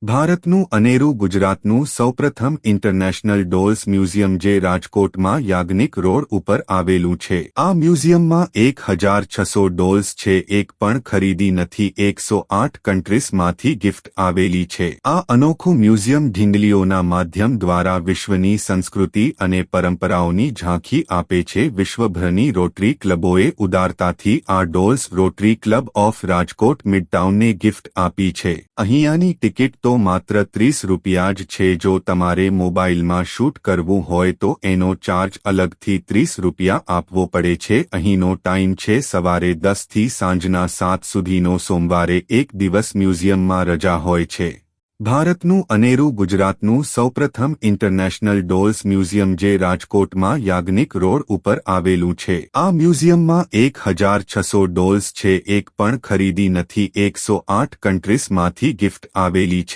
ભારતનું અનેરું ગુજરાતનું સૌપ્રથમ ઇન્ટરનેશનલ ડોલ્સ મ્યુઝિયમ જે રાજકોટમાં યાજ્ઞિક રોડ ઉપર આવેલું છે। આ મ્યુઝિયમમાં 1600 ડોલ્સ છે। એક પણ ખરીદી નથી, 108 કન્ટ્રીઝમાંથી ગિફ્ટ આવેલી છે। આ અનોખું મ્યુઝિયમ ઢીંગલીઓના માધ્યમ દ્વારા વિશ્વની સંસ્કૃતિ અને પરંપરાઓની ઝાંખી આપે છે। વિશ્વભરની રોટરી ક્લબોએ ઉદારતાથી આ dolls Rotary club of Rajkot મિડટાઉનને ગિફ્ટ આપી છે। અહીંયાની ટિકિટ તો માત્ર 30 રૂપિયા જ છે। જો તમારે મોબાઈલમાં શૂટ કરવું હોય તો એનો ચાર્જ અલગથી 30 રૂપિયા આપવો પડે છે। અહીંનો ટાઈમ છે સવારે 10 થી સાંજના 7 સુધીનો। સોમવારે એક દિવસ મ્યુઝિયમમાં રજા હોય છે। ભારતનું અનેરું ગુજરાતનું સૌપ્રથમ ઇન્ટરનેશનલ ડોલ્સ મ્યુઝિયમ જે રાજકોટમાં યાજ્ઞિક રોડ ઉપર આવેલું છે। આ મ્યુઝિયમમાં 1600 ડોલ્સ છે। એક પણ ખરીદી નથી, 108 કન્ટ્રીઝમાંથી ગિફ્ટ આવેલી છે।